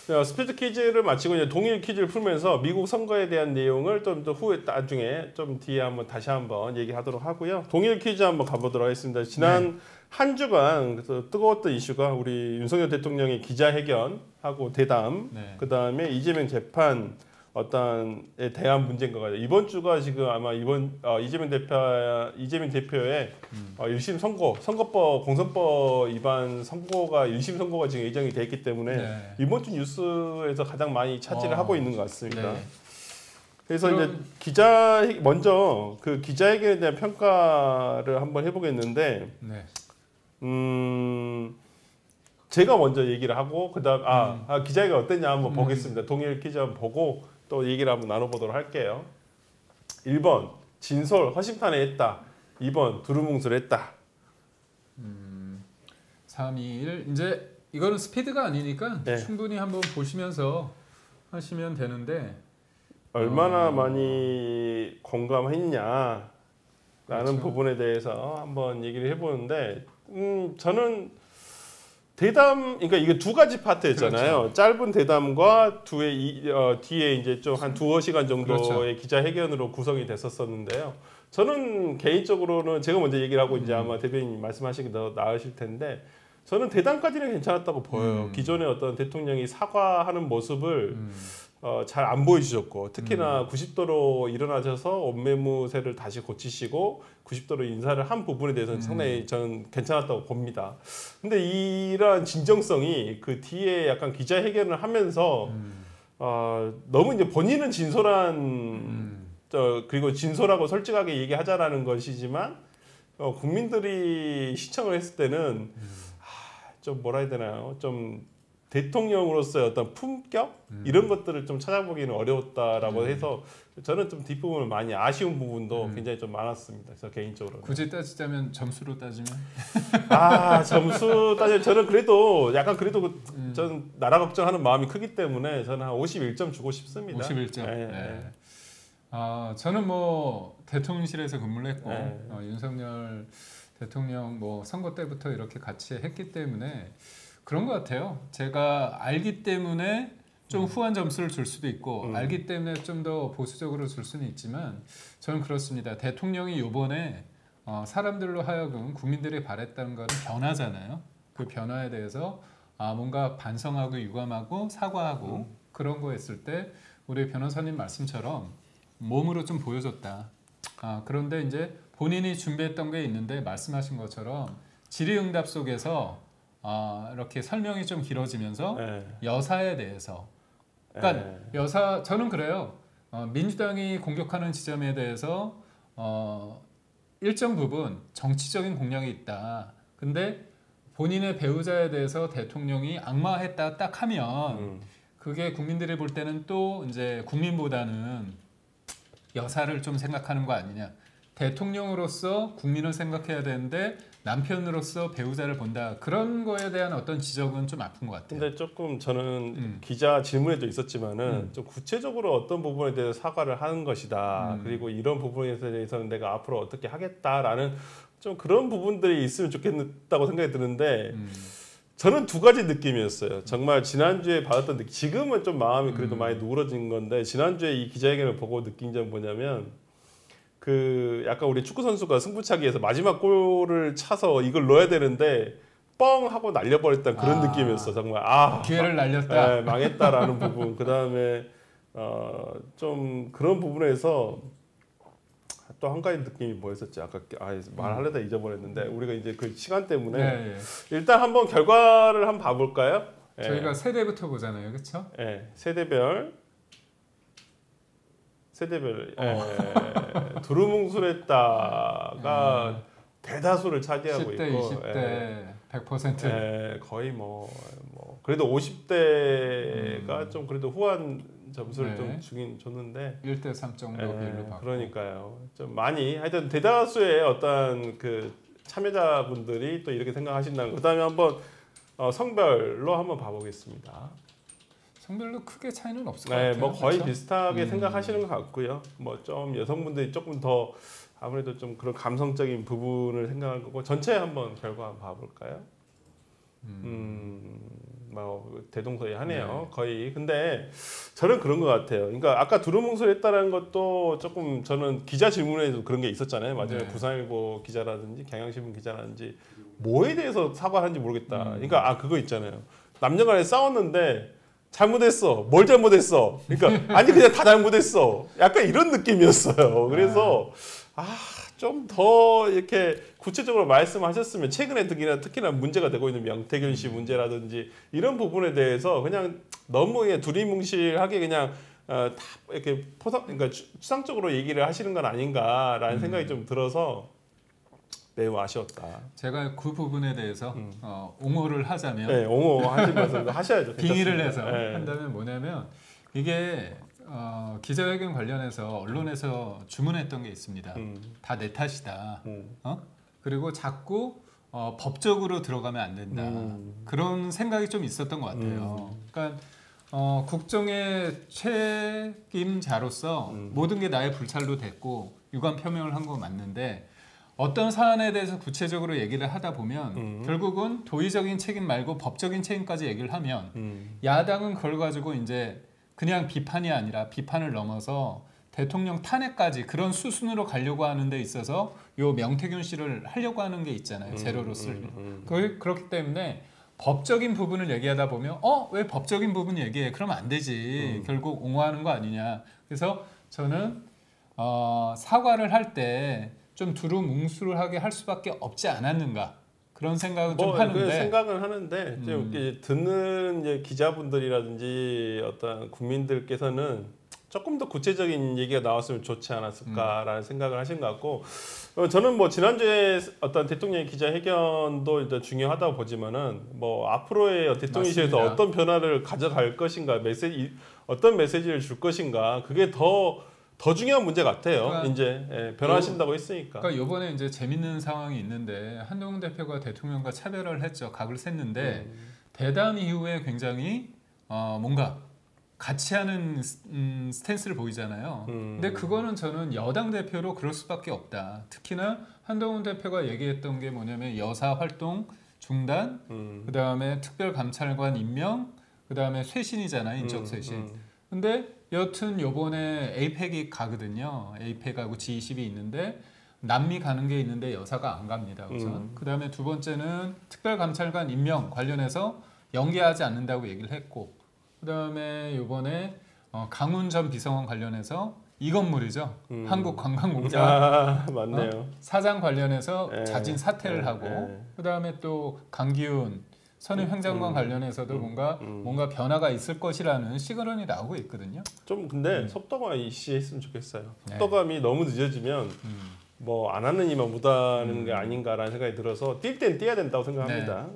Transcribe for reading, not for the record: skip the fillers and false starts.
스피드 퀴즈를 마치고 이제 동일 퀴즈를 풀면서 미국 선거에 대한 내용을 좀 더 후에 나중에 좀 뒤에 한번 다시 한번 얘기하도록 하고요. 동일 퀴즈 한번 가보도록 하겠습니다. 지난 한 주간 그래서 뜨거웠던 이슈가 우리 윤석열 대통령의 기자회견하고 대담, 그 다음에 이재명 재판 어떤에 대한 문제인 것 같아요. 이번 주가 지금 아마 이재명 대표의 1심 선거법 공선법 위반 선고가 1심 선고가 지금 예정이 돼 있기 때문에 이번 주 뉴스에서 가장 많이 차지를 하고 있는 것 같습니다. 그래서 이제 먼저 그 기자회견에 대한 평가를 한번 해보겠는데, 제가 먼저 얘기를 하고 그다음 기자회견 어땠냐 한번 보겠습니다. 동일 퀴즈 한번 보고 또 얘기를 한번 나눠보도록 할게요. 1번 진솔 허심탄회했다. 2번 두루뭉술했다. 3, 2, 1 이제 이거는 스피드가 아니니까 충분히 한번 보시면서 하시면 되는데 얼마나 많이 공감했냐라는 그렇죠. 부분에 대해서 한번 얘기를 해보는데 저는 대담, 그러니까 이게 두 가지 파트였잖아요. 그렇죠. 짧은 대담과 뒤에 이제 좀 한 두어 시간 정도의 기자회견으로 구성이 됐었는데요. 저는 개인적으로는 제가 먼저 얘기를 하고 이제 아마 대변인님 말씀하시기 더 나으실 텐데 저는 대담까지는 괜찮았다고 보여요. 기존의 어떤 대통령이 사과하는 모습을 잘 안 보여주셨고 특히나 90도로 일어나셔서 옷매무새를 다시 고치시고 90도로 인사를 한 부분에 대해서는 상당히 저는 괜찮았다고 봅니다. 근데 이러한 진정성이 그 뒤에 약간 기자회견을 하면서 너무 이제 본인은 진솔한 그리고 진솔하고 솔직하게 얘기하자라는 것이지만 국민들이 시청을 했을 때는 좀 뭐라 해야 되나요? 좀 대통령으로서의 어떤 품격 이런 것들을 좀 찾아보기는 어려웠다라고 해서 저는 좀 뒷부분을 많이 아쉬운 부분도 굉장히 좀 많았습니다. 그래서 개인적으로 굳이 따지자면 점수로 따지면 점수 따지면 저는 그래도 약간 그래도 저는 나라 걱정하는 마음이 크기 때문에 저는 한 51점 주고 싶습니다. 51점. 저는 뭐 대통령실에서 근무를 했고 윤석열 대통령 뭐 선거 때부터 이렇게 같이 했기 때문에 그런 것 같아요. 제가 알기 때문에 좀 후한 점수를 줄 수도 있고 알기 때문에 좀 더 보수적으로 줄 수는 있지만 저는 그렇습니다. 대통령이 이번에 사람들로 하여금 국민들이 바랬다는 것은 변화잖아요. 그 변화에 대해서 뭔가 반성하고 유감하고 사과하고 그런 거 했을 때 우리 변호사님 말씀처럼 몸으로 좀 보여줬다. 그런데 이제 본인이 준비했던 게 있는데 말씀하신 것처럼 질의응답 속에서 이렇게 설명이 좀 길어지면서 여사에 대해서 그러니까 저는 그래요. 민주당이 공격하는 지점에 대해서 일정 부분 정치적인 공략이 있다. 근데 본인의 배우자에 대해서 대통령이 악마했다 딱 하면 그게 국민들이 볼 때는 또 이제 국민보다는 여사를 좀 생각하는 거 아니냐. 대통령으로서 국민을 생각해야 되는데 남편으로서 배우자를 본다. 그런 거에 대한 어떤 지적은 좀 아픈 것 같아요. 근데 조금 저는 기자 질문에도 있었지만은 좀 구체적으로 어떤 부분에 대해서 사과를 하는 것이다. 그리고 이런 부분에 대해서는 내가 앞으로 어떻게 하겠다라는 좀 그런 부분들이 있으면 좋겠다고 생각이 드는데 저는 두 가지 느낌이었어요. 정말 지난주에 받았던 느낌. 지금은 좀 마음이 그래도 많이 누그러진 건데 지난주에 이 기자회견을 보고 느낀 점은 뭐냐면 그 약간 우리 축구 선수가 승부차기에서 마지막 골을 차서 이걸 넣어야 되는데 뻥 하고 날려버렸던 그런 느낌이었어. 정말 기회를 날렸다. 망했다라는 부분. 그 다음에 좀 그런 부분에서 또 한 가지 느낌이 뭐였었지? 아까 말하려다 잊어버렸는데 우리가 이제 그 시간 때문에 일단 한번 결과를 한번 봐볼까요? 저희가 세대부터 보잖아요, 그렇죠? 세대별 두루뭉술했다가 대다수를 차지하고 10대, 있고 20대 100% 거의 뭐 그래도 50대가 좀 그래도 후한 점수를 좀 주긴 줬는데 1대 3 정도 비율로 받고 그러니까요. 좀 많이 하여튼 대다수의 어떤 그 참여자분들이 또 이렇게 생각하신다는 거. 그다음에 한번 성별로 한번 봐보겠습니다. 성별로 크게 차이는 없을 것 같아요. 뭐 거의 그렇죠? 비슷하게 생각하시는 것 같고요. 뭐 좀 여성분들이 조금 더 아무래도 좀 그런 감성적인 부분을 생각할 거고 전체 한번 결과 한번 봐볼까요? 뭐 대동소이하네요. 네. 거의. 근데 저는 그런 것 같아요. 그러니까 아까 두루뭉술했다는 것도 조금 저는 기자 질문에도 그런 게 있었잖아요. 맞아요. 네. 부산일보 기자라든지 경향신문 기자라든지 뭐에 대해서 사과하는지 모르겠다. 그러니까 그거 있잖아요. 남녀간에 싸웠는데 잘못했어. 뭘 잘못했어. 그러니까 아니 그냥 다 잘못했어. 약간 이런 느낌이었어요. 그래서 좀 더 이렇게 구체적으로 말씀하셨으면 최근에 특히나 문제가 되고 있는 명태균 씨 문제라든지 이런 부분에 대해서 그냥 너무 그냥 두리뭉실하게 그냥 다 이렇게 그러니까 추상적으로 얘기를 하시는 건 아닌가라는 생각이 좀 들어서 매우 아쉬웠다. 제가 그 부분에 대해서 옹호를 하자면, 네, 옹호하시면서 하셔야죠. 빙의를 해서 네. 한다면 뭐냐면 이게 기자회견 관련해서 언론에서 주문했던 게 있습니다. 다 내 탓이다. 그리고 자꾸 법적으로 들어가면 안 된다. 그런 생각이 좀 있었던 것 같아요. 그러니까 국정의 책임자로서 모든 게 나의 불찰로 됐고 유감 표명을 한 거 맞는데 어떤 사안에 대해서 구체적으로 얘기를 하다 보면 결국은 도의적인 책임 말고 법적인 책임까지 얘기를 하면 야당은 그걸 가지고 이제 그냥 비판이 아니라 비판을 넘어서 대통령 탄핵까지 그런 수순으로 가려고 하는 데 있어서 요 명태균 씨를 하려고 하는 게 있잖아요. 제로로 쓸. 그렇기 때문에 법적인 부분을 얘기하다 보면 왜 법적인 부분 얘기해? 그러면 안 되지. 결국 옹호하는 거 아니냐. 그래서 저는 사과를 할 때 좀 두루뭉술하게 할 수밖에 없지 않았는가. 그런 생각은 좀 하는데. 생각은 하는데 좀 듣는 이제 기자분들이라든지 어떤 국민들께서는 조금 더 구체적인 얘기가 나왔으면 좋지 않았을까라는 생각을 하신 것 같고 저는 뭐 지난주에 어떤 대통령의 기자회견도 일단 중요하다고 보지만은 뭐 앞으로의 대통령실에서 어떤 변화를 가져갈 것인가 어떤 메시지를 줄 것인가 그게 더 중요한 문제 같아요. 그러니까 이제 변화하신다고 했으니까. 그러니까 이번에 이제 재밌는 상황이 있는데 한동훈 대표가 대통령과 차별을 했죠. 각을 셌는데 대담 이후에 굉장히 뭔가 같이 하는 스탠스를 보이잖아요. 근데 그거는 저는 여당 대표로 그럴 수밖에 없다. 특히나 한동훈 대표가 얘기했던 게 뭐냐면 여사 활동 중단, 그다음에 특별감찰관 임명, 그다음에 쇄신이잖아요. 인적 쇄신. 근데 여튼 요번에 에이펙이 가거든요. 에이펙하고 G20이 있는데 남미 가는 게 있는데 여사가 안 갑니다. 우선. 그다음에 두 번째는 특별감찰관 임명 관련해서 연기하지 않는다고 얘기를 했고 그다음에 요번에 강훈 전 비서관 관련해서 이 건물이죠. 한국관광공사 맞네요. 사장 관련해서 자진 사퇴를 하고 그다음에 또 강기훈 선임 행정관 관련해서도 뭔가 변화가 있을 것이라는 시그널이 나오고 있거든요. 좀 근데 속도가 이시했으면 좋겠어요. 속도감이 너무 늦어지면 뭐 안 하는 이만 못하는 게 아닌가라는 생각이 들어서 뛸 땐 뛰어야 된다고 생각합니다.